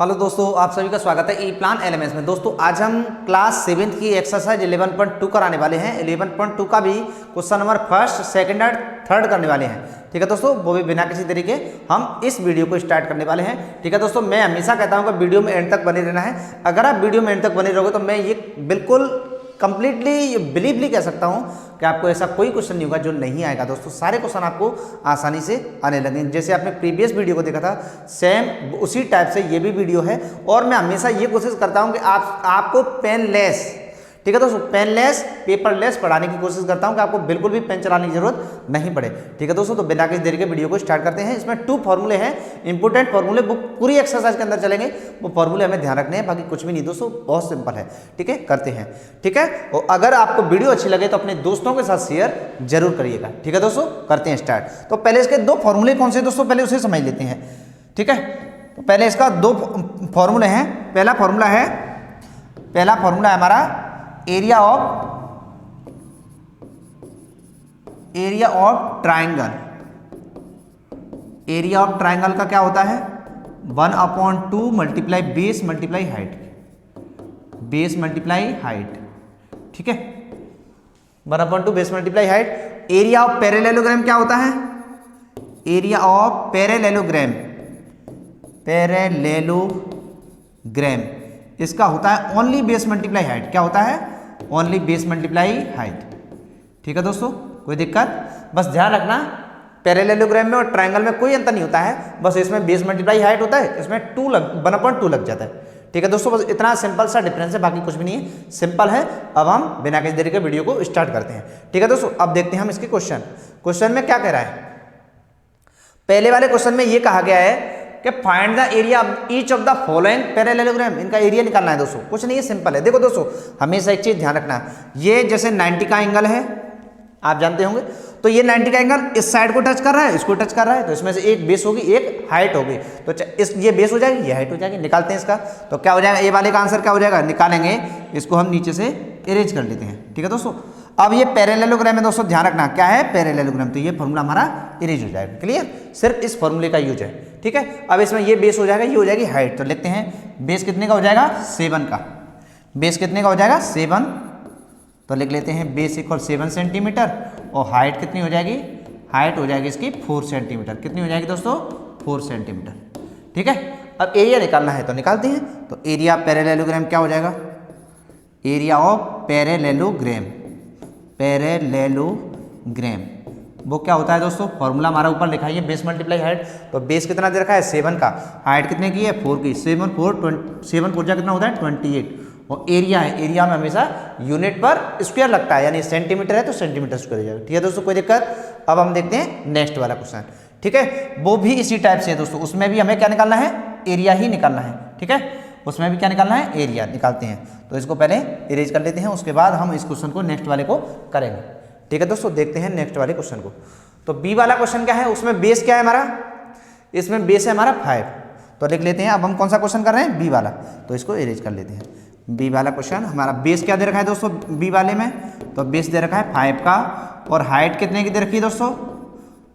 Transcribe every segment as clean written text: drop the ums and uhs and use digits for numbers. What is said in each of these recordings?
Hello दोस्तों, आप सभी का स्वागत है ई प्लान एलएमएस में। दोस्तों आज हम क्लास 7th की एक्सरसाइज 11.2 कराने वाले हैं। 11.2 का भी क्वेश्चन नंबर फर्स्ट, सेकंड और थर्ड करने वाले हैं। ठीक है दोस्तों, वो भी बिना किसी तरीके हम इस वीडियो को स्टार्ट करने वाले हैं। ठीक है दोस्तों, मैं हमेशा कहता हूँ कि वीडियो में एंड तक बने रहना है। अगर आप वीडियो में एंड तक बने रहोगे तो मैं ये बिल्कुल कंप्लीटली बिलीवली कह सकता हूँ कि आपको ऐसा कोई क्वेश्चन नहीं होगा जो नहीं आएगा। दोस्तों सारे क्वेश्चन आपको आसानी से आने लगे। जैसे आपने प्रीवियस वीडियो को देखा था, सेम उसी टाइप से ये भी वीडियो है। और मैं हमेशा ये कोशिश करता हूँ कि आपको पेनलेस, ठीक है दोस्तों, पेनलेस पेपरलेस पढ़ाने की कोशिश करता हूं कि आपको बिल्कुल भी पेन चलाने की जरूरत नहीं पड़े। ठीक है दोस्तों, तो बिना किसी देरी के वीडियो को स्टार्ट करते हैं। इसमें 2 फॉर्मूले हैं, इंपोर्टेंट फॉर्मूले, वो पूरी एक्सरसाइज के अंदर चलेंगे। वो फॉर्मूले हमें ध्यान रखने हैं, बाकी कुछ भी नहीं दोस्तों, बहुत सिंपल है। ठीक है, करते हैं। ठीक है, और अगर आपको वीडियो अच्छी लगे तो अपने दोस्तों के साथ शेयर जरूर करिएगा। ठीक है दोस्तों, करते हैं स्टार्ट। तो पहले इसके 2 फॉर्मूले कौन से दोस्तों, पहले उसे समझ लेते हैं। ठीक है, तो पहले इसका 2 फॉर्मूले हैं। पहला फॉर्मूला है हमारा area of triangle. Area of triangle का क्या होता है? 1/2 multiply base multiply height, base multiply height. ठीक है, 1/2 base multiply height. Area of parallelogram क्या होता है? एरिया ऑफ पैरेललोग्राम इसका होता है ओनली बेस मल्टीप्लाई हाइट। क्या होता है? Only base multiply height. ठीक है दोस्तों, कोई दिक्कत? बस ध्यान रखना, पैरेललोग्राम में और ट्रायंगल में कोई अंतर नहीं होता है। बस इसमें बेस मल्टीप्लाई हाइट होता है, इसमें 1/2 लग जाता है। ठीक है दोस्तों, बस इतना सिंपल सा डिफरेंस है, बाकी कुछ भी नहीं है, सिंपल है। अब हम बिना किसी देरी के वीडियो को स्टार्ट करते हैं। ठीक है दोस्तों, अब देखते हैं हम इसके क्वेश्चन में क्या कह रहा है। पहले वाले क्वेश्चन में ये कहा गया है कि find the area of each of the following parallelogram. इनका एरिया निकालना है दोस्तों, कुछ नहीं है, सिंपल है। देखो दोस्तों, हमेशा एक चीज ध्यान रखना, ये जैसे 90 का एंगल है, आप जानते होंगे, तो ये 90 का एंगल इस साइड को टच कर रहा है, इसको टच कर रहा है, तो इसमें से एक बेस होगी, एक हाइट होगी। तो ये बेस हो जाएगी, ये हाइट हो जाएगी। निकालते हैं इसका, तो क्या हो जाएगा? ए वाले का आंसर क्या हो जाएगा? निकालेंगे, इसको हम नीचे से इरेज कर लेते हैं। ठीक है दोस्तों, अब ये पैरेललोग्राम है दोस्तों, ध्यान रखना क्या है? पैरेललोग्राम। तो ये फॉर्मूला हमारा इरेज हो जाएगा। क्लियर? सिर्फ इस फॉर्मूले का यूज है। ठीक है, अब इसमें ये बेस हो जाएगा, ये हो जाएगी हाइट। तो लिखते हैं बेस कितने का हो जाएगा? 7 का। बेस कितने का हो जाएगा? 7। तो लिख लेते हैं बेस इक्वल 7 सेंटीमीटर। और हाइट कितनी हो जाएगी? हाइट हो जाएगी इसकी 4 सेंटीमीटर। कितनी हो जाएगी दोस्तों? 4 सेंटीमीटर। ठीक है, अब एरिया निकालना है तो निकालते हैं। तो एरिया ऑफ पैरेललोग्राम क्या हो जाएगा? एरिया ऑफ पैरेललोग्राम वो क्या होता है दोस्तों? फॉर्मूला हमारा ऊपर लिखा है, बेस मल्टीप्लाई हाइट। तो बेस कितना दे रखा है? 7 का। हाइट कितने की है? 4 की। 7 4 जा कितना होता है? 28। और एरिया है, एरिया में हमेशा यूनिट पर स्क्वायर लगता है, यानी सेंटीमीटर है तो सेंटीमीटर स्क्वायर हो जाएगा। ठीक है दोस्तों, कोई दिक्कत? अब हम देखते हैं नेक्स्ट वाला क्वेश्चन। ठीक है, वो भी इसी टाइप से है दोस्तों, उसमें भी हमें क्या निकालना है? एरिया ही निकालना है। ठीक है, उसमें भी क्या निकालना है? एरिया निकालते हैं। तो इसको पहले इरेज कर लेते हैं, उसके बाद हम इस क्वेश्चन को नेक्स्ट वाले को करेंगे। ठीक है दोस्तों, देखते हैं नेक्स्ट वाले क्वेश्चन को। तो बी वाला क्वेश्चन क्या है? उसमें बेस क्या है हमारा? इसमें बेस है हमारा 5। तो लिख लेते हैं। अब हम कौन सा क्वेश्चन कर रहे हैं? बी वाला। तो इसको इरेज कर लेते हैं। बी वाला क्वेश्चन, हमारा बेस क्या दे रखा है दोस्तों बी वाले में? तो बेस दे रखा है 5 का। और हाइट कितने की दे रखी है दोस्तों?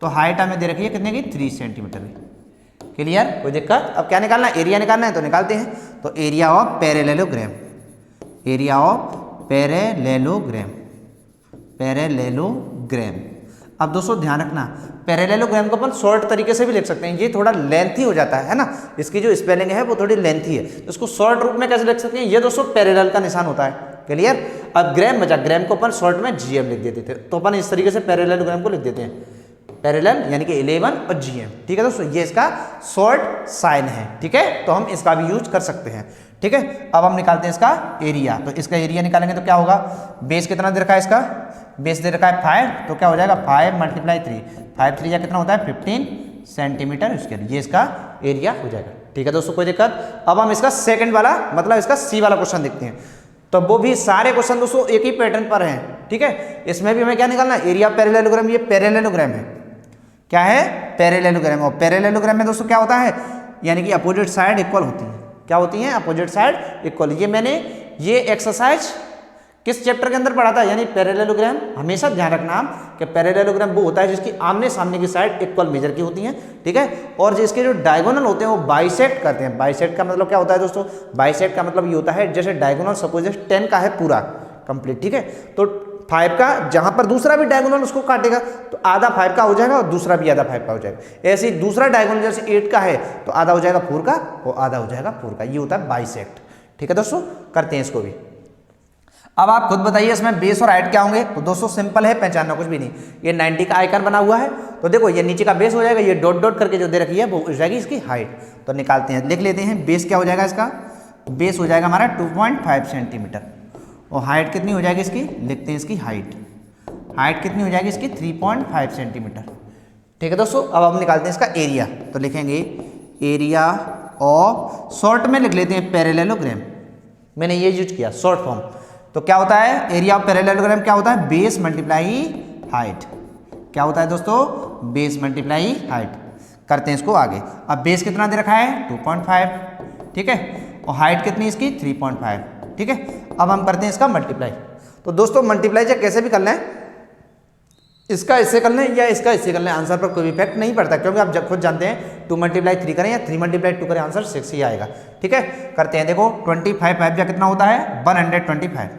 तो हाइट हमें दे रखी है कितने की? 3 सेंटीमीटर की। क्लियर? कोई दिक्कत? अब क्या निकालना है? एरिया निकालना है, तो निकालते हैं। तो area of parallelogram, area of parallelogram. अब दोस्तों ध्यान रखना, पैरेललोग्राम को अपन शॉर्ट तरीके से भी लिख सकते हैं। ये थोड़ा लेंथी हो जाता है ना, इसकी जो स्पेलिंग है वो थोड़ी लेंथी है, तो इसको शॉर्ट रूप में कैसे लिख सकते हैं? ये दोस्तों पैरेलल का निशान होता है। क्लियर? अब ग्राम बचा, ग्राम को अपन शॉर्ट में GM लिख देते थे, तो अपन इस तरीके से पैरेललोग्राम को लिख देते हैं, पैरेलल यानी कि 11 और GM। ठीक है दोस्तों, ये इसका शॉर्ट साइन है। ठीक है, तो हम इसका भी यूज कर सकते हैं। ठीक है, अब हम निकालते हैं इसका एरिया। तो इसका एरिया निकालेंगे तो क्या होगा? बेस कितना दे रखा है इसका? बेस दे रखा है 5, तो क्या हो जाएगा? 5 × 3। 5 3 कितना होता है? 15 सेंटीमीटर स्क्वायर। ये इसका एरिया हो जाएगा। ठीक है दोस्तों, कोई दिक्कत? अब हम इसका सेकंड वाला, मतलब इसका सी वाला क्वेश्चन देखते हैं। तो वो भी सारे क्वेश्चन दोस्तों एक ही पैटर्न पर हैं। ठीक है, इसमें भी हमें क्या निकालना है? Area parallelogram. ये पैरेललोग्राम है, क्या है? पैरेललोग्राम। और पैरेललोग्राम में दोस्तों क्या होता है? यानी कि अपोजिट साइड इक्वल होती है। क्या होती है? Opposite side equal. ये मैंने ये एक्सरसाइज किस चैप्टर के अंदर पढ़ा था, यानी पैरेललोग्राम। हमेशा ध्यान रखना आप कि पैरेललोग्राम वो होता है जिसकी आमने सामने की साइड इक्वल मेजर की होती हैं, ठीक है, और जिसके जो डायगोनल होते हैं वो बाइसेक्ट करते हैं। बाइसेक्ट का मतलब क्या होता है दोस्तों, बाइसेक्ट का मतलब ये होता है जैसे डायगोनल सपोज 10 का है पूरा कंप्लीट, ठीक है, तो 5 का जहां पर दूसरा भी डायगोनल उसको काटेगा तो आधा 5 का हो जाएगा और दूसरा भी आधा 5 का हो जाएगा। ऐसे ही दूसरा डायगोनल जैसे 8 का है तो आधा हो जाएगा 4 का और आधा हो जाएगा 4 का, ये होता है बाइसेक्ट, ठीक है दोस्तों। करते हैं इसको भी। अब आप खुद बताइए इसमें बेस और हाइट क्या होंगे। तो दोस्तों सिंपल है, पहचानना कुछ भी नहीं। ये 90 का आइकन बना हुआ है तो देखो ये नीचे का बेस हो जाएगा, ये डॉट डॉट करके जो दे रखी है वो हो जाएगी इसकी हाइट। तो निकालते हैं, लिख लेते हैं बेस क्या हो जाएगा इसका। बेस हो जाएगा हमारा 2.5 सेंटीमीटर और हाइट कितनी हो जाएगी इसकी, लिखते हैं इसकी हाइट। हाइट कितनी हो जाएगी इसकी 3.5 सेंटीमीटर, ठीक है दोस्तों। अब हम निकालते हैं इसका एरिया। तो लिखेंगे एरिया ऑफ, शॉर्ट में लिख लेते हैं पैरेललोग्राम, मैंने ये यूज किया शॉर्ट फॉर्म। तो क्या होता है एरिया ऑफ पैरेललोग्राम, क्या होता है बेस मल्टीप्लाई हाइट। क्या होता है दोस्तों, बेस मल्टीप्लाई हाइट। करते हैं इसको आगे। अब बेस कितना दे रखा है 2.5, ठीक है, और हाइट कितनी इसकी 3.5, ठीक है। अब हम करते हैं इसका मल्टीप्लाई। तो दोस्तों मल्टीप्लाई चाहे कैसे भी कर लें, इसका इससे कर लें या इसका इससे कर लें, आंसर पर कोई इफेक्ट नहीं पड़ता, क्योंकि आप जब खुद जानते हैं 2 × 3 करें या 3 × 2 करें आंसर 6 ही आएगा, ठीक है। करते हैं, देखो 25 5 या कितना होता है 125,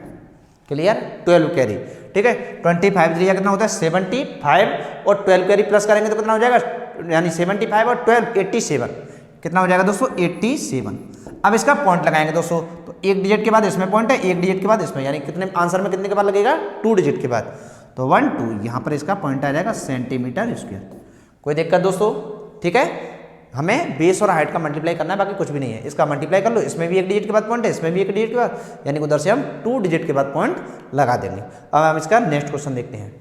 क्लियर, 12 कैरी, ठीक है। 25 3 कितना होता है 75 और 12 कैरी प्लस करेंगे तो कितना हो जाएगा, यानी 75 और 12 87, कितना हो जाएगा दोस्तों 87। अब इसका पॉइंट लगाएंगे दोस्तों, तो एक डिजिट के बाद इसमें पॉइंट है, एक डिजिट के बाद इसमें, यानी कितने आंसर में कितने के बाद लगेगा 2 डिजिट के बाद, तो 1 2 यहाँ पर इसका पॉइंट आ जाएगा सेंटीमीटर स्क्वायर। कोई दिक्कत दोस्तों, ठीक है। हमें बेस और हाइट का मल्टीप्लाई करना है, बाकी कुछ भी नहीं है। इसका मल्टीप्लाई कर लो, इसमें भी एक डिजिट के बाद पॉइंट है, इसमें भी एक डिजिट के बाद, यानी उधर से हम 2 डिजिट के बाद पॉइंट लगा देंगे। अब हम इसका नेक्स्ट क्वेश्चन देखते हैं।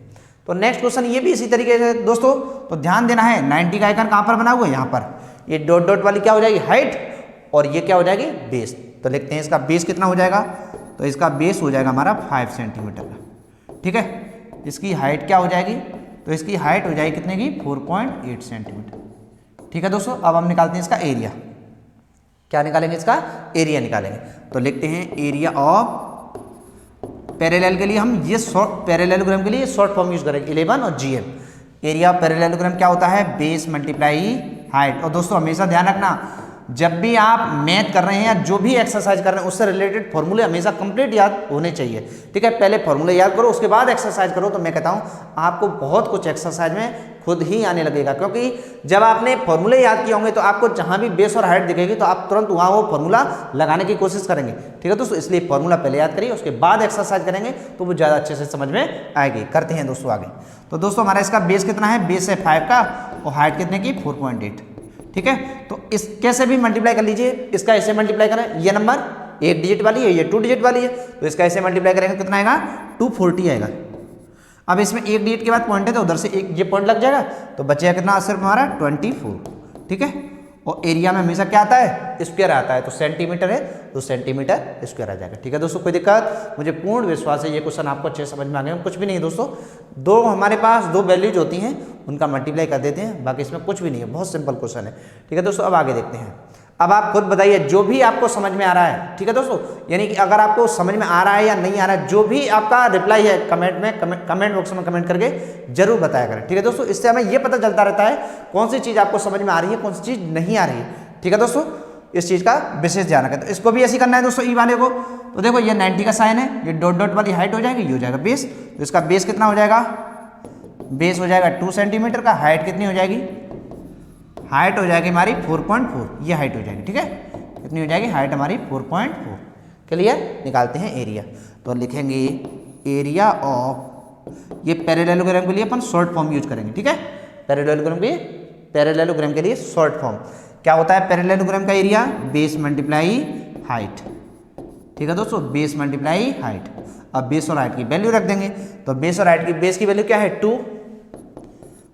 तो नेक्स्ट क्वेश्चन ये भी इसी तरीके से दोस्तों, तो ध्यान देना है 90 का आइकन कहाँ पर बना हुआ है, यहाँ पर। ये डॉट डॉट वाली क्या हो जाएगी हाइट और ये क्या हो जाएगी बेस। तो लिखते हैं इसका बेस कितना हो जाएगा, तो इसका बेस हो जाएगा हमारा 5 सेंटीमीटर का, ठीक है। इसकी हाइट क्या हो जाएगी, तो इसकी हाइट हो जाएगी कितने की 4.8 सेंटीमीटर, ठीक है दोस्तों। अब हम निकालते हैं इसका एरिया। क्या निकालेंगे, इसका एरिया निकालेंगे। तो लिखते हैं एरिया ऑफ पैरेलल के लिए हम ये शॉर्ट, पैरेललोग्राम के लिए शॉर्ट फॉर्म यूज करेंगे 11 और GM। एरिया ऑफ पैरेललोग्राम क्या होता है बेस मल्टीप्लाई हाइट। और दोस्तों हमेशा ध्यान रखना, जब भी आप मैथ कर रहे हैं या जो भी एक्सरसाइज कर रहे हैं उससे रिलेटेड फॉर्मूले हमेशा कंप्लीट याद होने चाहिए, ठीक है। पहले फॉर्मूले याद करो, उसके बाद एक्सरसाइज करो, तो मैं कहता हूं आपको बहुत कुछ एक्सरसाइज में खुद ही आने लगेगा। क्योंकि जब आपने फॉर्मूले याद किए होंगे तो आपको जहां भी बेस और हाइट दिखेगी तो आप तुरंत वहां वो फॉर्मूला लगाने की कोशिश करेंगे, ठीक है दोस्तों। इसलिए फॉर्मूला पहले याद करिए, उसके बाद एक्सरसाइज करेंगे तो वो ज़्यादा अच्छे से समझ में आएगी। करते हैं दोस्तों आगे। तो दोस्तों हमारा इसका बेस कितना है, बेस है 5 का और हाइट कितने की 4.8, ठीक है। तो इस कैसे भी मल्टीप्लाई कर लीजिए, इसका ऐसे मल्टीप्लाई करें, ये नंबर एक डिजिट वाली है, ये 2 डिजिट वाली है, तो इसका ऐसे मल्टीप्लाई करेंगे कितना आएगा 240 आएगा। अब इसमें एक डिजिट के बाद पॉइंट है तो उधर से एक ये पॉइंट लग जाएगा, तो बचेगा कितना सिर्फ हमारा 24, ठीक है। और एरिया में हमेशा क्या आता है स्क्वायर आता है, तो सेंटीमीटर है तो सेंटीमीटर स्क्वायर आ जाएगा, ठीक है दोस्तों। कोई दिक्कत, मुझे पूर्ण विश्वास है ये क्वेश्चन आपको अच्छे समझ में आ गया। कुछ भी नहीं है दोस्तों, दो हमारे पास 2 वैल्यूज होती हैं उनका मल्टीप्लाई कर देते हैं, बाकी इसमें कुछ भी नहीं है, बहुत सिंपल क्वेश्चन है, ठीक है दोस्तों। अब आगे देखते हैं। अब आप खुद बताइए जो भी आपको समझ में आ रहा है, ठीक है दोस्तों, यानी कि अगर आपको समझ में आ रहा है या नहीं आ रहा है, जो भी आपका रिप्लाई है कमेंट में, कमेंट बॉक्स में कमेंट करके जरूर बताया करें, ठीक है दोस्तों। इससे हमें ये पता चलता रहता है कौन सी चीज़ आपको समझ में आ रही है, कौन सी चीज़ नहीं आ रही है, ठीक है दोस्तों। इस चीज़ का विशेष ध्यान रखें। तो इसको भी ऐसे करना है दोस्तों, ई वाले को। तो देखो ये 90 का साइन है, ये डॉट डॉट वाली हाइट हो जाएगी, ये हो जाएगा बेस। तो इसका बेस कितना हो जाएगा, बेस हो जाएगा 2 सेंटीमीटर का। हाइट कितनी हो जाएगी, हाइट हो जाएगी हमारी 4.4, ये हाइट हो जाएगी, ठीक है। कितनी हो जाएगी हाइट हमारी 4.4, क्लियर। निकालते हैं एरिया। तो लिखेंगे एरिया ऑफ, ये पैरेललोग्राम के लिए अपन शॉर्ट फॉर्म यूज करेंगे, ठीक है। पैरेललोग्राम के लिए शॉर्ट फॉर्म क्या होता है, पैरेललोग्राम का एरिया बेस मल्टीप्लाई हाइट, ठीक है दोस्तों, बेस मल्टीप्लाई हाइट। अब बेस और हाइट की वैल्यू रख देंगे। तो बेस और हाइट की, बेस की वैल्यू क्या है 2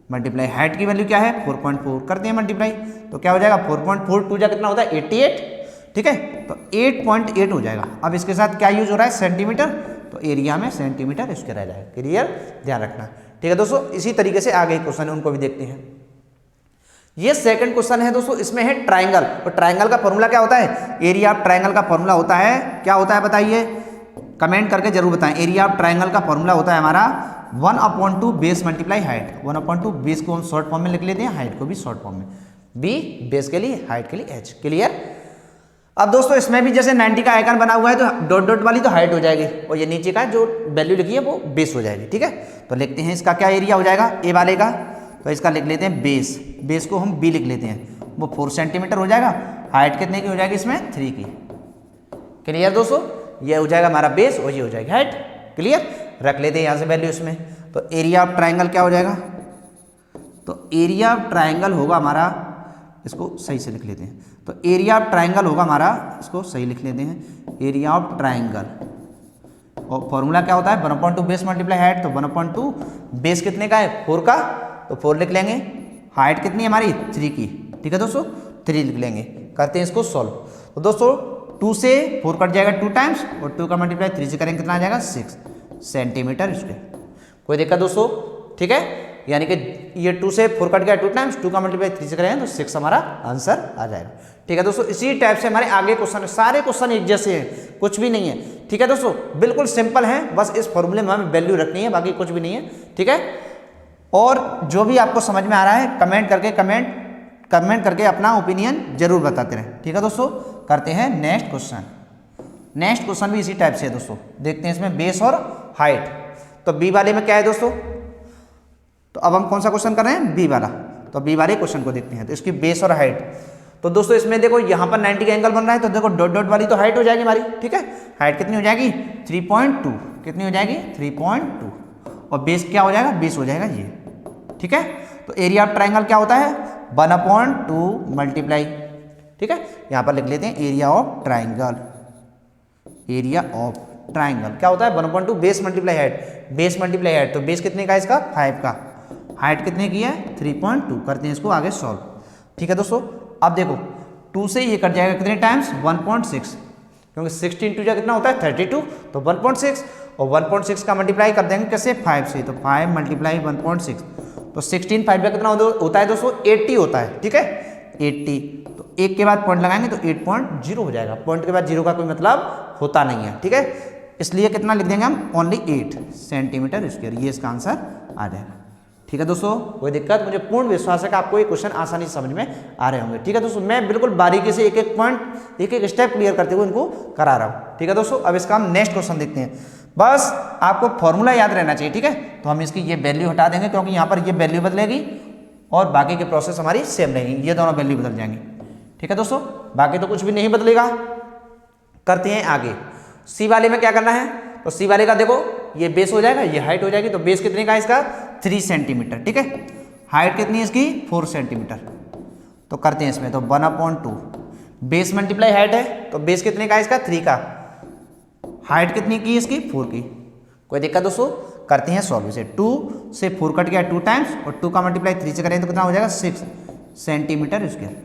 मल्टीप्लाई हाइट की वैल्यू क्या है 4.4, करते हैं मल्टीप्लाई। तो क्या हो जाएगा 4.4 2 जा कितना होता है 88, ठीक है। तो 8.8 हो जाएगा। अब इसके साथ क्या यूज हो रहा है सेंटीमीटर, तो एरिया में सेंटीमीटर स्क्वायर आ जाएगा, क्लियर, ध्यान रखना, ठीक है दोस्तों। इसी तरीके से आगे क्वेश्चन है उनको भी देखते हैं। ये सेकंड क्वेश्चन है दोस्तों, इसमें है ट्राइंगल। तो ट्राइंगल का फॉर्मूला क्या होता है, एरिया ऑफ ट्राइंगल का फॉर्मूला होता है, क्या होता है बताइए, कमेंट करके जरूर बताएं। एरिया ऑफ ट्राइंगल का फॉर्मूला होता है हमारा 1/2 बेस मल्टीप्लाई हाइट। 1/2 बेस को हम शॉर्ट फॉर्म में लिख लेते हैं, हाइट को भी शॉर्ट फॉर्म में। बी बेस के लिए, हाइट के लिए एच। क्लियर। अब दोस्तों इसमें भी जैसे 90 का आइकन बना हुआ है तो डॉट डॉट वाली तो हाइट हो जाएगी और ये नीचे का जो वैल्यू लिखी है वो बेस हो जाएगी। ठीक है, तो लिखते हैं इसका क्या एरिया हो जाएगा ए वाले का, तो इसका लिख लेते हैं बेस। बेस को हम बी लिख लेते हैं, वो 4 सेंटीमीटर हो जाएगा। हाइट कितने की हो जाएगी इसमें 3 की। क्लियर दोस्तों, ये हो जाएगा हमारा बेस और ये हो जाएगी हाइट। क्लियर, रख लेते हैं यहाँ से वैल्यू इसमें। तो एरिया ऑफ ट्राइंगल क्या हो जाएगा, तो एरिया ऑफ ट्राइंगल होगा हमारा, इसको सही से लिख लेते हैं, तो एरिया ऑफ ट्राइंगल होगा हमारा, इसको सही लिख लेते हैं, एरिया ऑफ ट्राइंगल। और फॉर्मूला क्या होता है 1/2 बेस मल्टीप्लाई हाइट। तो 1/2 बेस कितने का है 4 का, तो 4 लिख लेंगे। हाइट कितनी है हमारी 3 की। ठीक है दोस्तों, 3 लिख लेंगे। करते हैं इसको सॉल्व। तो दोस्तों 2 से 4 कट जाएगा 2 टाइम्स और 2 का मल्टीप्लाई 3 से करेंगे कितना आ जाएगा 6 सेंटीमीटर स्क्वायर। कोई दिक्कत दोस्तों। ठीक है, यानी कि ये 2 से 4 कट गया 2 टाइम्स, 2 का मल्टीप्लाई 3 से करेंगे तो 6 हमारा आंसर आ जाएगा। ठीक है दोस्तों, इसी टाइप से हमारे आगे क्वेश्चन, सारे क्वेश्चन एक जैसे हैं, कुछ भी नहीं है। ठीक है दोस्तों, बिल्कुल सिंपल है, बस इस फॉर्मूले में हमें वैल्यू रखनी है, बाकी कुछ भी नहीं है। ठीक है, और जो भी आपको समझ में आ रहा है कमेंट करके अपना ओपिनियन जरूर बताते रहें। ठीक है दोस्तों, करते हैं नेक्स्ट क्वेश्चन। नेक्स्ट क्वेश्चन भी इसी टाइप से है दोस्तों। देखते हैं इसमें बेस और हाइट। तो बी वाले में क्या है दोस्तों, तो अब हम कौन सा क्वेश्चन कर रहे हैं बी वाला, तो बी वाले क्वेश्चन को देखते हैं। तो इसकी बेस और हाइट, तो दोस्तों इसमें देखो यहाँ पर 90 का एंगल बन रहा है, तो देखो डॉट डॉट वाली तो हाइट हो जाएगी हमारी। ठीक है, हाइट कितनी हो जाएगी 3.2, कितनी हो जाएगी 3.2, और बेस क्या हो जाएगा, बेस हो जाएगा ये। ठीक है, तो एरिया ऑफ ट्राइंगल क्या होता है 1/2 मल्टीप्लाई। ठीक है, यहाँ पर लिख लेते हैं area of triangle. Area of triangle क्या होता है 1/2 base multiply height. Base multiply height, तो बेस कितने का है इसका 5 का, हाइट कितने की है 3.2। करते हैं इसको आगे सॉल्व। ठीक है दोस्तों, अब देखो 2 से ये कट जाएगा कितने टाइम्स 1.6, क्योंकि 16 टू जा कितना होता है 32, तो 1.6, और 1.6 का मल्टीप्लाई कर देंगे कैसे 5 से, तो 5 मल्टीप्लाई 1.6, तो 16 5 का कितना होता है दोस्तों 80 होता है। ठीक है, 80, तो 1 के बाद पॉइंट लगाएंगे तो 8.0 हो जाएगा। पॉइंट के बाद 0 का कोई मतलब होता नहीं है। ठीक है, इसलिए कितना लिख देंगे हम ओनली 8 सेंटीमीटर स्क्वायर, ये इसका आंसर आ जाएगा। ठीक है दोस्तों, कोई दिक्कत, मुझे पूर्ण विश्वास है कि आपको ये क्वेश्चन आसानी से समझ में आ रहे होंगे। ठीक है दोस्तों, मैं बिल्कुल बारीकी से एक एक पॉइंट एक एक स्टेप क्लियर करते हुए इनको करा रहा हूँ। ठीक है दोस्तों, अब इसका हम नेक्स्ट क्वेश्चन देखते हैं। बस आपको फॉर्मूला याद रहना चाहिए। ठीक है, तो हम इसकी ये वैल्यू हटा देंगे क्योंकि यहाँ पर ये वैल्यू बदलेगी और बाकी के प्रोसेस हमारी सेम रहेगी, ये दोनों वैल्यू बदल जाएंगी। ठीक है दोस्तों, बाकी तो कुछ भी नहीं बदलेगा। करते हैं आगे, सी वाले में क्या करना है, तो सी वाले का देखो ये बेस हो जाएगा, ये हाइट हो जाएगी। तो बेस कितने का है इसका 3 सेंटीमीटर। ठीक है, हाइट कितनी है इसकी 4 सेंटीमीटर। तो करते हैं इसमें, तो 1/2 बेस मल्टीप्लाई हाइट है, तो बेस कितने का है इसका 3 का, हाइट कितनी की इसकी 4 की। कोई दिक्कत दोस्तों, करते हैं सॉल्व इसे। 2 से 4 कट गया 2 टाइम्स, और 2 का मल्टीप्लाई 3 से करें तो कितना हो जाएगा 6 सेंटीमीटर स्क्वायर।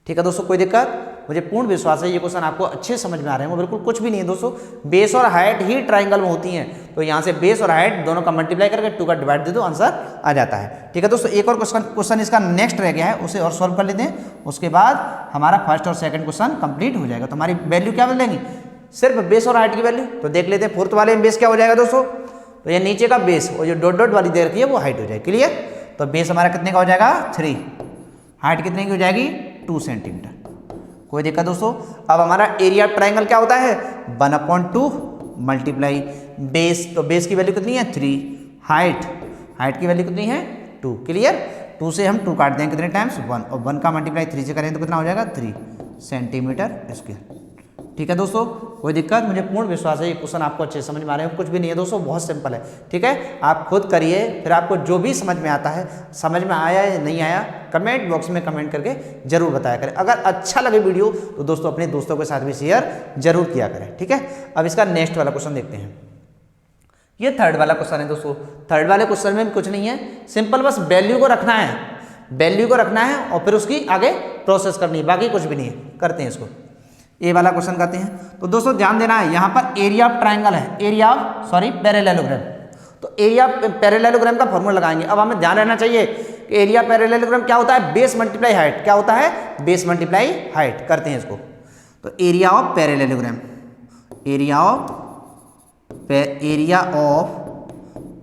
ठीक है दोस्तों, कोई दिक्कत, मुझे पूर्ण विश्वास है ये क्वेश्चन आपको अच्छे समझ में आ रहे हैं। वो बिल्कुल कुछ भी नहीं है दोस्तों, बेस और हाइट ही ट्राइंगल में होती हैं। तो यहाँ से बेस और हाइट दोनों का मल्टीप्लाई करके 2 का डिवाइड दे दो, आंसर आ जाता है। ठीक है दोस्तों, एक और क्वेश्चन इसका नेक्स्ट रह गया है, उसे और सॉल्व कर लेते हैं। उसके बाद हमारा फर्स्ट और सेकंड क्वेश्चन कंप्लीट हो जाएगा। तो हमारी वैल्यू क्या बदलेंगी, सिर्फ बेस और हाइट की वैल्यू। तो देख लेते हैं फोर्थ वाले में बेस क्या हो जाएगा दोस्तों, तो ये नीचे का बेस और जो डॉट डॉट वाली दे रखी है वो हाइट हो जाएगी। क्लियर, तो बेस हमारा कितने का हो जाएगा 3, हाइट कितने की हो जाएगी 2 सेंटीमीटर। कोई दिक्कत दोस्तों। अब हमारा एरिया ऑफ ट्राइंगल क्या होता है 1/2 मल्टीप्लाई बेस, तो बेस की वैल्यू कितनी है 3, हाइट की वैल्यू कितनी है 2। क्लियर, 2 से हम 2 काट देंगे कितने टाइम्स 1, और 1 का मल्टीप्लाई 3 से करें तो कितना हो जाएगा 3 सेंटीमीटर स्क्वायर। ठीक है दोस्तों, कोई दिक्कत, मुझे पूर्ण विश्वास है ये क्वेश्चन आपको अच्छे समझ में आ रहे हैं। कुछ भी नहीं है दोस्तों, बहुत सिंपल है। ठीक है, आप खुद करिए, फिर आपको जो भी समझ में आता है, समझ में आया या नहीं आया, कमेंट बॉक्स में कमेंट करके जरूर बताया करें। अगर अच्छा लगे वीडियो तो दोस्तों अपने दोस्तों के साथ भी शेयर जरूर किया करें। ठीक है, अब इसका नेक्स्ट वाला क्वेश्चन देखते हैं। ये थर्ड वाला क्वेश्चन है दोस्तों। थर्ड वाले क्वेश्चन में कुछ नहीं है, सिंपल बस वैल्यू को रखना है, वैल्यू को रखना है और फिर उसकी आगे प्रोसेस करनी है, बाकी कुछ भी नहीं है। करते हैं इसको, ए वाला क्वेश्चन करते हैं। तो दोस्तों ध्यान देना है, यहाँ पर एरिया ऑफ ट्राइंगल है, एरिया ऑफ पैरेललोग्राम। तो एरिया पैरेललोग्राम का फॉर्मूला लगाएंगे। अब हमें ध्यान रहना चाहिए कि एरिया पैरेललोग्राम क्या होता है बेस मल्टीप्लाई हाइट। क्या होता है बेस मल्टीप्लाई हाइट। करते हैं इसको, तो area of parallelogram, area of area of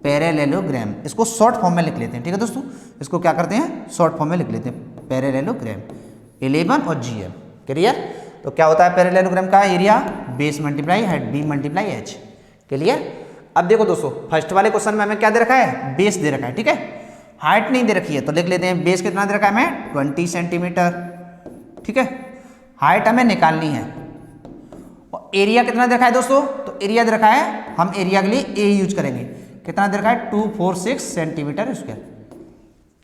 parallelogram, इसको शॉर्ट फॉर्म में लिख लेते हैं। ठीक है दोस्तों, इसको क्या करते हैं, शॉर्ट फॉर्म में लिख लेते हैं, पैरेललोग्राम 11 और GM। क्लियर। तो क्या होता है पैरेललोग्राम का area, base multiply height, B multiply H. Clear. अब देखो दोस्तों, फर्स्ट वाले क्वेश्चन में हमें क्या दे रखा है, बेस दे रखा है। ठीक है, हाइट नहीं दे रखी है, तो लिख लेते हैं बेस कितना दे रखा है हमें, 20 सेंटीमीटर। ठीक है, हाइट हमें निकालनी है। और एरिया कितना दे रखा है दोस्तों, तो एरिया दे रखा है, हम एरिया के लिए ए यूज करेंगे। कितना दे रखा है, 246 सेंटीमीटर स्क्वायर।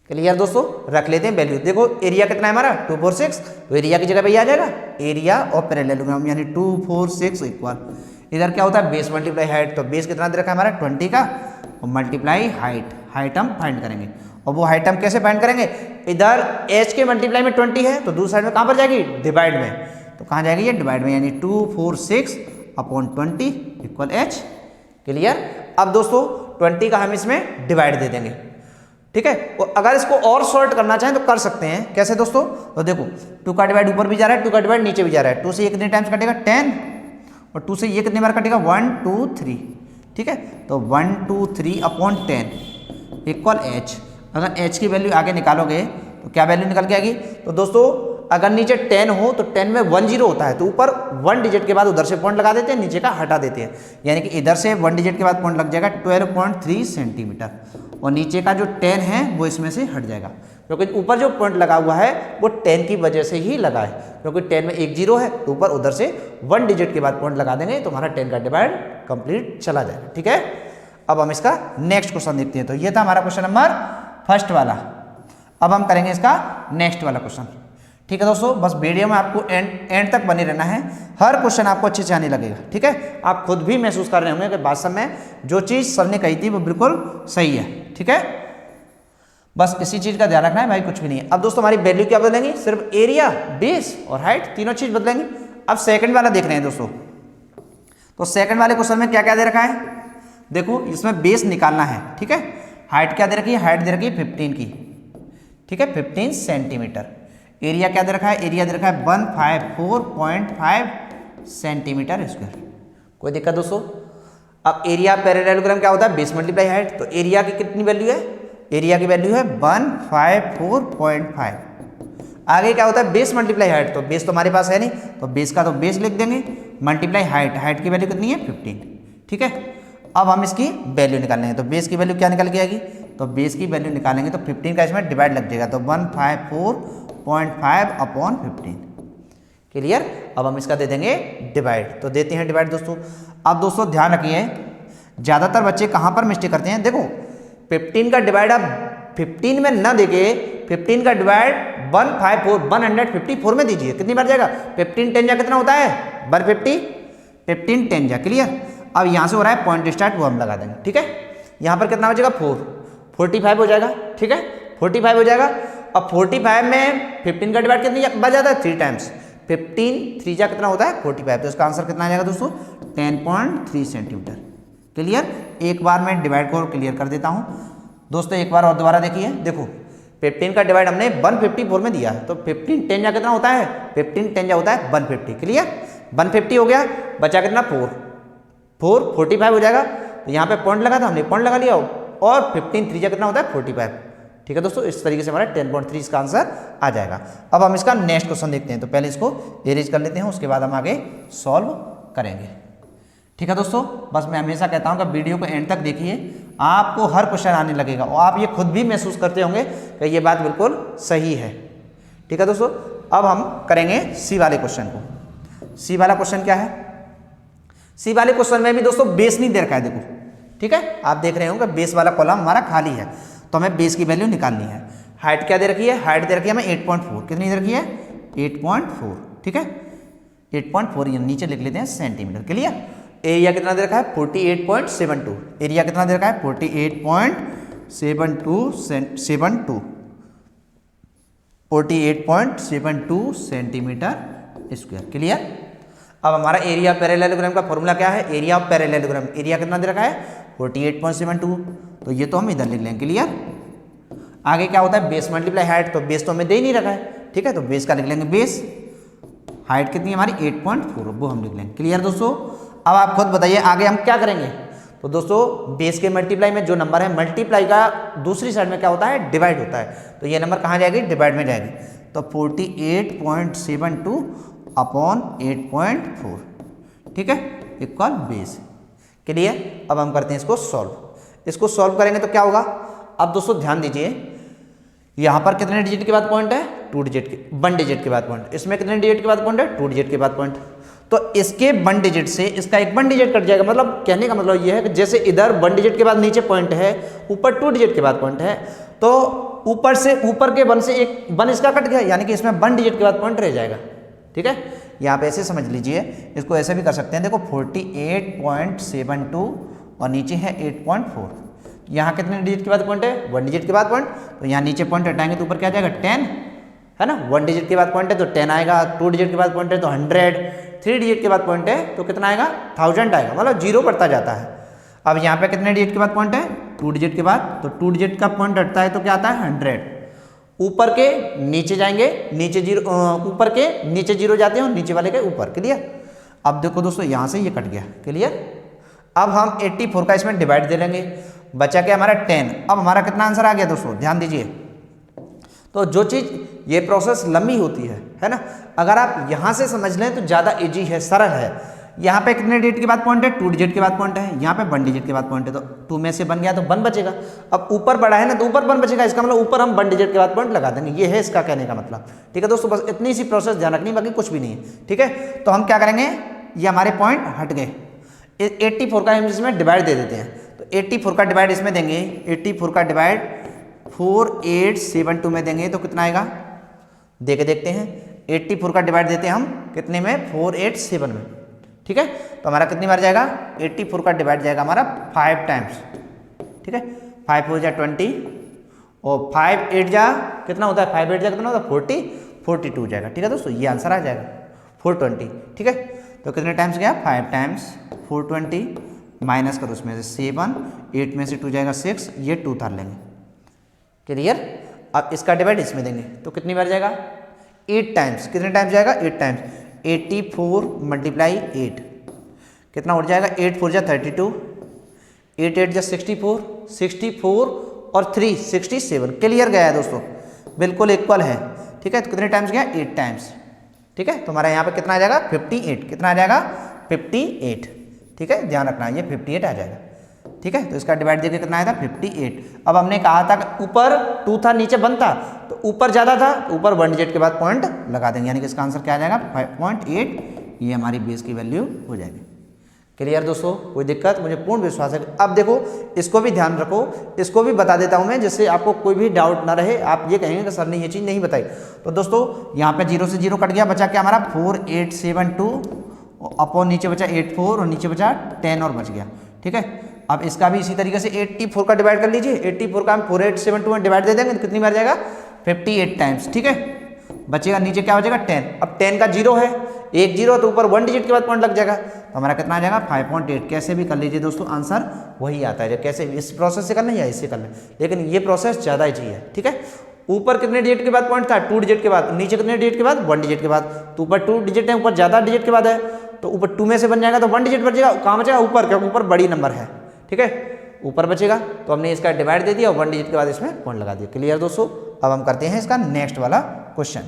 क्लियर दोस्तों, रख लेते हैं वैल्यू। देखो एरिया कितना है हमारा, 246, तो एरिया की जगह पे आ जाएगा एरिया और पैरेललोग्राम, यानी 246 इक्वल, इधर क्या होता है बेस मल्टीप्लाई हाइट, तो बेस कितना दे रखा है हमारा 20 का, और मल्टीप्लाई हाइट, हाइट हम फाइंड करेंगे। और वो हाइट हम कैसे फाइंड करेंगे, इधर एच के मल्टीप्लाई में 20 है, तो दूसरी साइड में कहाँ पर जाएगी, डिवाइड में, तो कहाँ जाएगी ये, डिवाइड में, यानी 246 अपॉन 20 इक्वल एच। क्लियर। अब दोस्तों 20 का हम इसमें डिवाइड दे देंगे। ठीक है, और अगर इसको और शॉर्ट करना चाहें तो कर सकते हैं। कैसे दोस्तों, तो देखो 2 का डिवाइड ऊपर भी जा रहा है, 2 का डिवाइड नीचे भी जा रहा है, 2 से ये कितने टाइम्स कटेगा 10, और 2 से ये कितनी बार कटेगा 1 2 3। ठीक है, तो 1 2 3 अपॉन 10 इक्वल एच। अगर एच की वैल्यू आगे निकालोगे तो क्या वैल्यू निकल के आएगी, तो दोस्तों अगर नीचे 10 हो तो 10 में 1 0 होता है, तो ऊपर 1 डिजिट के बाद उधर से पॉइंट लगा देते हैं, नीचे का हटा देते हैं, यानी कि इधर से 1 डिजिट के बाद पॉइंट लग जाएगा 12.3 सेंटीमीटर, और नीचे का जो 10 है वो इसमें से हट जाएगा, क्योंकि ऊपर जो पॉइंट लगा हुआ है वो 10 की वजह से ही लगा है, क्योंकि 10 में 1 0 है, तो ऊपर उधर से 1 डिजिट के बाद पॉइंट लगा देंगे तो हमारा 10 का डिवाइड कंप्लीट चला जाएगा। ठीक है, अब हम इसका नेक्स्ट क्वेश्चन देखते हैं। तो ये था हमारा क्वेश्चन नंबर फर्स्ट वाला। अब हम करेंगे इसका नेक्स्ट वाला क्वेश्चन। ठीक है दोस्तों, बस वीडियो में आपको एंड तक बने रहना है, हर क्वेश्चन आपको अच्छे से आने लगेगा। ठीक है, आप खुद भी महसूस कर रहे होंगे कि वास्तव में जो चीज़ सर ने कही थी वो बिल्कुल सही है। ठीक है, बस इसी चीज़ का ध्यान रखना है भाई, कुछ भी नहीं है। अब दोस्तों हमारी वैल्यू क्या बदलेंगी, सिर्फ एरिया, बेस और हाइट, तीनों चीज़ बदलेंगी। अब सेकंड वाला देख रहे हैं दोस्तों, तो सेकंड वाले क्वेश्चन में क्या क्या दे रखा है, देखो इसमें बेस निकालना है। ठीक है, हाइट क्या दे रखी है, हाइट दे रखी है 15 की। ठीक है, 15 सेंटीमीटर। एरिया क्या दे रखा है, एरिया दे रखा है 154.5 सेंटीमीटर स्क्वायर। कोई दिक्कत दोस्तों। अब एरिया पैरेललोग्राम क्या होता है, बेस मल्टीप्लाई हाइट, तो एरिया की कितनी वैल्यू है, एरिया की वैल्यू है 154.5। आगे क्या होता है बेस मल्टीप्लाई हाइट, तो बेस तो हमारे पास है नहीं, तो बेस का तो बेस लिख देंगे, मल्टीप्लाई हाइट, हाइट की वैल्यू कितनी है 15। ठीक है, अब हम इसकी वैल्यू निकालने हैं, तो बेस की वैल्यू क्या निकल के आएगी, तो बेस की वैल्यू निकालेंगे तो 15 का इसमें डिवाइड लग जाएगा, तो 154.5 अपॉन 15। क्लियर। अब हम इसका दे देंगे डिवाइड, तो देते हैं डिवाइड दोस्तों। अब दोस्तों ध्यान रखिए, ज़्यादातर बच्चे कहाँ पर मिस्टेक करते हैं, देखो 15 का डिवाइड आप 15 में ना देके 15 का डिवाइड 154 में दीजिए, कितनी बार जाएगा, 15 10 जा कितना होता है 150, 15 10 जा। क्लियर। अब यहाँ से हो रहा है पॉइंट स्टार्ट, वो हम लगा देंगे। ठीक है, यहाँ पर कितना बचेगा 45 हो जाएगा। ठीक है, 45 हो जाएगा। अब 45 में 15 का डिवाइड कितनी बच जाता है 3 टाइम्स, 15 3 जा कितना होता है 45, तो इसका आंसर कितना आ जाएगा दोस्तों 10.3 सेंटीमीटर। क्लियर। एक बार मैं डिवाइड को क्लियर कर देता हूँ दोस्तों, एक बार और दोबारा देखिए। देखो 15 का डिवाइड हमने 154 में दिया है, तो 15 10 जा कितना होता है, 15 10 जा होता है 150। क्लियर, 150 हो गया, बचा कितना 45 हो जाएगा, तो यहाँ पे पॉइंट लगा था हमने, पॉइंट लगा लिया, और 15 3 जा कितना होता है 45। ठीक है दोस्तों, इस तरीके से हमारा 10.3 इसका आंसर आ जाएगा। अब हम इसका नेक्स्ट क्वेश्चन देखते हैं, तो पहले इसको एरेज कर लेते हैं, उसके बाद हम आगे सॉल्व करेंगे। ठीक है दोस्तों, बस मैं हमेशा कहता हूँ कि वीडियो को एंड तक देखिए, आपको हर क्वेश्चन आने लगेगा, और आप ये खुद भी महसूस करते होंगे कि ये बात बिल्कुल सही है। ठीक है दोस्तों, अब हम करेंगे सी वाले क्वेश्चन को। सी वाला क्वेश्चन क्या है, सी वाले क्वेश्चन में भी दोस्तों बेस नहीं दे रखा है। देखो ठीक है, आप देख रहे हो कि बेस वाला कॉलम हमारा खाली है, तो हमें बेस की वैल्यू निकालनी है। हाइट क्या दे रखी है, हाइट दे रखी है हमें 8.4, कितनी दे रखी है 8.4। ठीक है, 8.4 ये नीचे लिख लेते हैं सेंटीमीटर। क्लियर। एरिया कितना दे रखा है 48.72, एरिया कितना दे रखा है 48.72 सेंटीमीटर स्क्वायर। क्लियर। अब हमारा एरिया पैरेललोग्राम का फॉर्मूला क्या है, एरिया ऑफ पैरेललोग्राम, एरिया कितना दे रखा है 48.72, तो ये तो हम इधर लिख लेंगे। क्लियर। आगे क्या होता है बेस मल्टीप्लाई हाइट, तो बेस तो हमें दे ही नहीं रखा है। ठीक है, तो बेस का लिख लेंगे बेस, हाइट कितनी है हमारी 8.4, वो हम लिख लेंगे। क्लियर दोस्तों। अब आप खुद बताइए आगे हम क्या करेंगे। तो दोस्तों बेस के मल्टीप्लाई में जो नंबर है मल्टीप्लाई का दूसरी साइड में क्या होता है, डिवाइड होता है। तो ये नंबर कहाँ जाएगी, डिवाइड में जाएगी। तो 48.72 अपॉन 8.4, ठीक है, इक्वल बेस। क्लियर। अब हम करते हैं इसको सॉल्व। इसको सॉल्व करेंगे तो क्या होगा। अब दोस्तों ध्यान दीजिए, यहाँ पर कितने डिजिट के बाद पॉइंट है, 2 डिजिट के, 1 डिजिट के बाद पॉइंट। इसमें कितने डिजिट के बाद पॉइंट है, 2 डिजिट के बाद पॉइंट। तो इसके 1 डिजिट से इसका एक 1 डिजिट कट जाएगा। मतलब कहने का मतलब ये है कि जैसे इधर 1 डिजिट के बाद नीचे पॉइंट है, ऊपर 2 डिजिट के बाद पॉइंट है, तो ऊपर के 1 से एक 1 इसका कट गया, यानी कि इसमें 1 डिजिट के बाद पॉइंट रह जाएगा। ठीक है, यहाँ पे ऐसे समझ लीजिए, इसको ऐसे भी कर सकते हैं। देखो 48.72 और नीचे है 8.4। यहाँ कितने डिजिट के बाद पॉइंट है, 1 डिजिट के बाद पॉइंट। तो यहाँ नीचे पॉइंट हटाएंगे तो ऊपर क्या जाएगा, 10, है ना। 1 डिजिट के बाद पॉइंट है तो 10 आएगा, 2 डिजिट के बाद पॉइंट है तो 100, 3 डिजिट के बाद पॉइंट है तो कितना आएगा, 1000 आएगा। मतलब जीरो बढ़ता जाता है। अब यहाँ पे कितने डिजिट के बाद पॉइंट है, 2 डिजिट के बाद। तो 2 डिजिट का पॉइंट हटता है तो क्या आता है, 100। ऊपर के नीचे जाएंगे, नीचे जीरो, ऊपर के नीचे जीरो जाते हैं और नीचे वाले के ऊपर। क्लियर। अब देखो दोस्तों यहाँ से ये कट गया। क्लियर। अब हम 84 का इसमें डिवाइड दे लेंगे, बचा क्या हमारा 10। अब हमारा कितना आंसर आ गया दोस्तों, ध्यान दीजिए। तो जो चीज़ ये प्रोसेस लंबी होती है ना, अगर आप यहाँ से समझ लें तो ज़्यादा इजी है, सरल है। यहाँ पे कितने डिजिट के बाद पॉइंट है, 2 डिजिट के बाद पॉइंट है। यहाँ पे 1 डिजिट के बाद पॉइंट है, तो 2 में से बन गया तो 1 बचेगा। अब ऊपर बड़ा है ना तो ऊपर 1 बचेगा, इसका मतलब ऊपर हम 1 डिजिट के बाद पॉइंट लगा देंगे। ये है इसका कहने का मतलब। ठीक है दोस्तों, बस इतनी सी प्रोसेस ध्यान रखनी, बाकी कुछ भी नहीं है। ठीक है, तो हम क्या करेंगे, ये हमारे पॉइंट हट गए। 84 का हम इसमें डिवाइड दे देते हैं। तो 84 का डिवाइड इसमें देंगे, 84 का डिवाइड 4872 में देंगे तो कितना आएगा, दे के देखते हैं। 84 का डिवाइड देते हैं हम कितने में, 487 में। ठीक है, तो हमारा कितनी बार जाएगा, 84 का डिवाइड जाएगा हमारा 5 टाइम्स। ठीक है, 5 4 जा 20 और 5 8 जा कितना होता है, 5 8 जा कितना होता है, 40, 42 जाएगा। ठीक है दोस्तों, ये आंसर आ जाएगा 420। ठीक है, तो कितने टाइम्स गया, 5 टाइम्स 420, माइनस करो उसमें से 7, 8 में से 2 जाएगा 6, ये 2 उतार लेंगे। क्लियर। अब इसका डिवाइड इसमें देंगे तो कितनी बार जाएगा, 8 टाइम्स। कितने टाइम्स जाएगा, 8 टाइम्स। 84 मल्टीप्लाई 8 कितना उठ जाएगा, 8 4 जा 32, 8 8 जा 64, 64 और 3 67। क्लियर गया है दोस्तों, बिल्कुल इक्वल है। ठीक है, तो कितने टाइम्स गया, 8 टाइम्स। ठीक है, तो हमारा यहाँ पे कितना आ जाएगा, 58। कितना आ जाएगा, 58। ठीक है, ध्यान रखना ये 58 आ जाएगा। ठीक है, तो इसका डिवाइड देखिए कितना आया था, 58। अब हमने कहा था कि ऊपर 2 था नीचे 1 था, तो ऊपर ज़्यादा था तो ऊपर 1 डिजिट के बाद पॉइंट लगा देंगे, यानी कि इसका आंसर क्या आ जाएगा, 5.8। ये हमारी बेस की वैल्यू हो जाएगी। क्लियर दोस्तों, कोई दिक्कत, मुझे पूर्ण विश्वास है। अब देखो इसको भी ध्यान रखो, इसको भी बता देता हूँ मैं, जिससे आपको कोई भी डाउट ना रहे। आप ये कहेंगे कि सर ने ये चीज़ नहीं बताई। तो दोस्तों यहाँ पे 0 से 0 कट गया, बचा क्या हमारा 4872 अपॉन नीचे बचा 84 और नीचे बचा 10 और बच गया। ठीक है, अब इसका भी इसी तरीके से 84 का डिवाइड कर लीजिए। 84 का हम 4872 में डिवाइड दे देंगे तो कितनी बार जाएगा, 58 टाइम्स। ठीक है, बचेगा नीचे क्या बचेगा 10। अब 10 का 0 है, एक 0 तो ऊपर 1 डिजिट के बाद पॉइंट लग जाएगा, तो हमारा कितना आ जाएगा 5.8। कैसे भी कर लीजिए दोस्तों, आंसर वही आता है। कैसे इस प्रोसेस से कर लें या इससे कर लें, लेकिन ये प्रोसेस ज़्यादा ईजी है। ठीक है, ऊपर कितने डिजिट के बाद पॉइंट था, 2 डिजिट के बाद, नीचे कितने डिजिट के बाद, 1 डिजिट के बाद। तो ऊपर 2 डिजिट है, ऊपर ज़्यादा डिजिट के बाद है, तो ऊपर 2 में से बन जाएगा तो 1 डिजिट बचेगा। कहाँ बचेगा, ऊपर, क्योंकि ऊपर बड़ी नंबर है। ठीक है, ऊपर बचेगा, तो हमने इसका डिवाइड दे दिया और 1 डिजिट के बाद इसमें पॉइंट लगा दिया। क्लियर दोस्तों। अब हम करते हैं इसका नेक्स्ट वाला क्वेश्चन।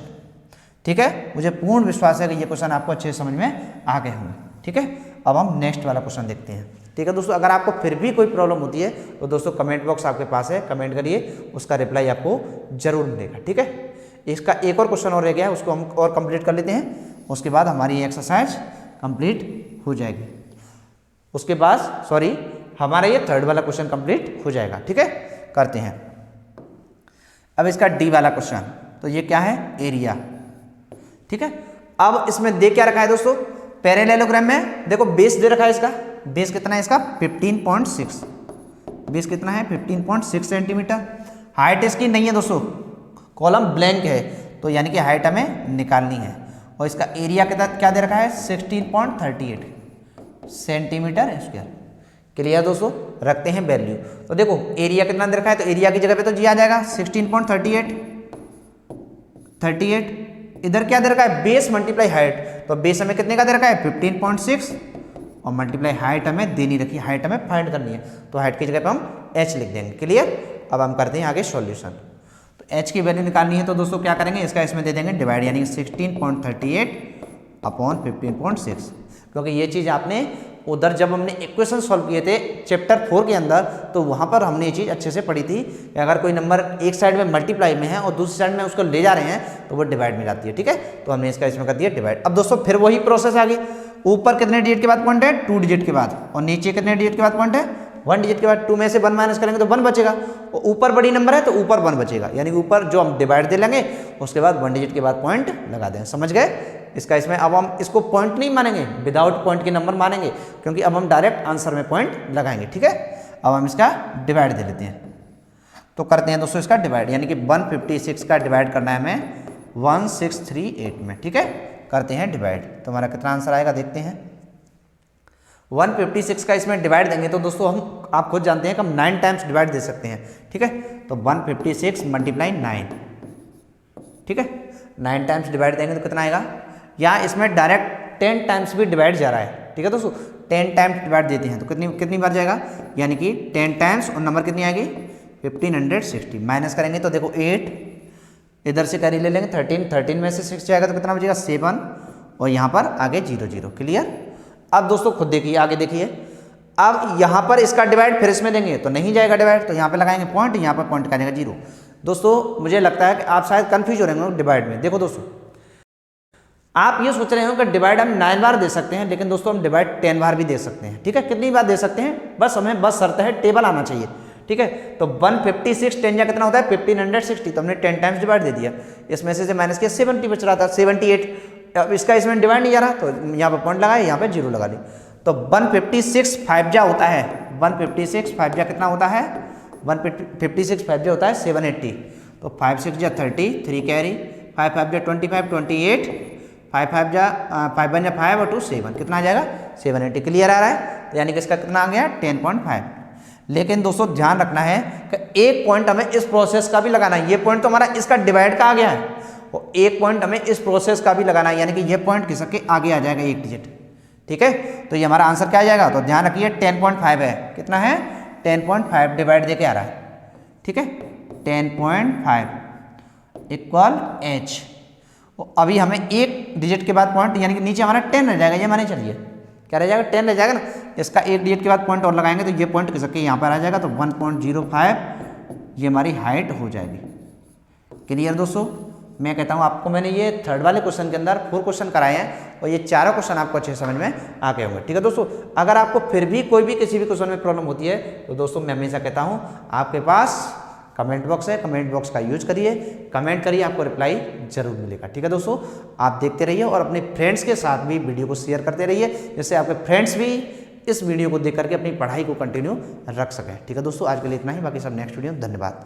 ठीक है, मुझे पूर्ण विश्वास है कि ये क्वेश्चन आपको अच्छे समझ में आ गए होंगे। ठीक है, अब हम नेक्स्ट वाला क्वेश्चन देखते हैं। ठीक है दोस्तों, अगर आपको फिर भी कोई प्रॉब्लम होती है तो दोस्तों कमेंट बॉक्स आपके पास है, कमेंट करिए, उसका रिप्लाई आपको जरूर मिलेगा। ठीक है, इसका एक और क्वेश्चन और रह गया है, उसको हम और कंप्लीट कर लेते हैं, उसके बाद हमारी एक्सरसाइज कंप्लीट हो जाएगी। उसके बाद हमारा ये थर्ड वाला क्वेश्चन कंप्लीट हो जाएगा। ठीक है, करते हैं। अब इसका डी वाला क्वेश्चन, तो ये क्या है, एरिया। ठीक है, अब इसमें दे क्या रखा है दोस्तों, पैरेललोग्राम में देखो बेस दे रखा है। इसका बेस कितना है, इसका 15.6। बेस कितना है, 15.6 सेंटीमीटर। हाइट इसकी नहीं है दोस्तों, कॉलम ब्लैंक है, तो यानी कि हाइट हमें निकालनी है। और इसका एरिया क्या दे रखा है, 16.38 सेंटीमीटर स्क्वायर। क्लियर दोस्तों, रखते हैं वैल्यू। तो देखो एरिया कितना दे रखा है, तो एरिया की जगह पे तो जी आ जाएगा 16.38। इधर क्या दे रखा है, बेस मल्टीप्लाई हाइट, तो बेस हमें कितने का दे रखा है 15.6 और मल्टीप्लाई हाइट हमें देनी रखी, हाइट हमें फाइंड करनी है, तो हाइट की जगह पे हम h लिख देंगे। क्लियर। अब हम करते हैं आगे सॉल्यूशन। तो h की वैल्यू निकालनी है तो दोस्तों क्या करेंगे, इसका इसमें दे देंगे डिवाइड, यानी 16.38 अपॉन 15.6, क्योंकि ये चीज़ आपने उधर जब हमने इक्वेशन सॉल्व किए थे चैप्टर 4 के अंदर, तो वहाँ पर हमने ये चीज़ अच्छे से पढ़ी थी कि अगर कोई नंबर एक साइड में मल्टीप्लाई में है और दूसरी साइड में उसको ले जा रहे हैं तो वो डिवाइड में जाती है। ठीक है, तो हमने इसका इसमें कर दिया डिवाइड। अब दोस्तों फिर वही प्रोसेस आ गई, ऊपर कितने डिजिट के बाद पॉइंट है, 2 डिजिट के बाद, और नीचे कितने डिजिट के बाद पॉइंट है, 1 डिजिट के बाद। 2 में से 1 माइनस करेंगे तो 1 बचेगा, और ऊपर बड़ी नंबर है तो ऊपर 1 बचेगा, यानी ऊपर जो हम डिवाइड दे लेंगे उसके बाद 1 डिजिट के बाद पॉइंट लगा दें। समझ गए इसका इसमें। अब हम इसको पॉइंट नहीं मानेंगे, विदाउट पॉइंट के नंबर मानेंगे, क्योंकि अब हम डायरेक्ट आंसर में पॉइंट लगाएंगे। ठीक है, अब हम इसका डिवाइड दे लेते हैं, तो करते हैं दोस्तों इसका डिवाइड, यानी कि 156 का डिवाइड करना है हमें 1638 में। ठीक है, करते हैं डिवाइड, तो हमारा कितना आंसर आएगा देखते हैं। 156 का इसमें डिवाइड देंगे तो दोस्तों हम आप खुद जानते हैं कि हम 9 टाइम्स डिवाइड दे सकते हैं। ठीक है, तो 156 मल्टीप्लाई 9, ठीक है, 9 टाइम्स डिवाइड देंगे तो कितना आएगा, या इसमें डायरेक्ट 10 टाइम्स भी डिवाइड जा रहा है। ठीक है दोस्तों, 10 टाइम्स डिवाइड देते हैं तो कितनी बार जाएगा, यानी कि 10 टाइम्स, और नंबर कितनी आएगी 1560। माइनस करेंगे तो देखो 8, इधर से कैरी ले लेंगे 13 में से 6 जाएगा तो कितना बचेगा 7, और यहाँ पर आगे 0 0। क्लियर। अब दोस्तों खुद देखिए, आगे देखिए, अब यहाँ पर इसका डिवाइड फिर इसमें देंगे तो नहीं जाएगा डिवाइड, तो यहाँ पे लगाएंगे पॉइंट, यहाँ पर पॉइंट का जाएगा 0। दोस्तों मुझे लगता है कि आप शायद कंफ्यूज हो रहे होंगे डिवाइड में। देखो दोस्तों, आप ये सोच रहे हो कि डिवाइड हम 9 बार दे सकते हैं, लेकिन दोस्तों हम डिवाइड 10 बार भी दे सकते हैं। ठीक है, कितनी बार दे सकते हैं, बस हमें शर्त है टेबल आना चाहिए। ठीक है, तो 156 10 या कितना होता है 1560, तो हमने 10 टाइम्स डिवाइड दे दिया, इसमें से माइनस किया 70 बच रहा था 78। अब इसका इसमें डिवाइड नहीं जा रहा, तो यहाँ पर पॉइंट लगाए, यहाँ पे 0 लगा ली, तो 156 5 जा होता है, 156 5 जा कितना होता है, 156 5 जा होता है 780, तो 5 6 जा 30, 3 कैरी, 5 5 जा 25, 28, 5 5 जा 5 1 जा 5 और 2 7, कितना आ जाएगा 780। क्लियर आ रहा है, तो यानी कि इसका कितना आ गया 10.5। लेकिन दोस्तों ध्यान रखना है कि एक पॉइंट हमें इस प्रोसेस का भी लगाना है, ये पॉइंट तो हमारा इसका डिवाइड का आ गया है, और एक पॉइंट हमें इस प्रोसेस का भी लगाना है, यानी कि ये पॉइंट किसके आगे आ जाएगा 1 डिजिट। ठीक है, तो ये हमारा आंसर क्या आ जाएगा, तो ध्यान रखिए 10.5 है, कितना है 10.5 डिवाइड देके आ रहा है। ठीक है, 10.5 इक्वल h, अभी हमें 1 डिजिट के बाद पॉइंट, यानी कि नीचे हमारा 10 रह जाएगा, ये माने चलिए क्या रह जाएगा 10 रह जाएगा ना, इसका 1 डिजिट के बाद पॉइंट और लगाएंगे तो ये पॉइंट किसके यहाँ पर आ जाएगा, तो 1.05 ये हमारी हाइट हो जाएगी। क्लियर दोस्तों, मैं कहता हूँ आपको मैंने ये थर्ड वाले क्वेश्चन के अंदर 4 क्वेश्चन कराए हैं, और ये चारों क्वेश्चन आपको अच्छे समझ में आ गए होंगे। ठीक है दोस्तों, अगर आपको फिर भी कोई भी किसी भी क्वेश्चन में प्रॉब्लम होती है तो दोस्तों मैं हमेशा कहता हूँ आपके पास कमेंट बॉक्स है, कमेंट बॉक्स का यूज करिए, कमेंट करिए, आपको रिप्लाई जरूर मिलेगा। ठीक है दोस्तों, आप देखते रहिए और अपने फ्रेंड्स के साथ भी वीडियो को शेयर करते रहिए, जिससे आपके फ्रेंड्स भी इस वीडियो को देख करके अपनी पढ़ाई को कंटिन्यू रख सकें। ठीक है दोस्तों, आज के लिए इतना ही, बाकी सब नेक्स्ट वीडियो। धन्यवाद।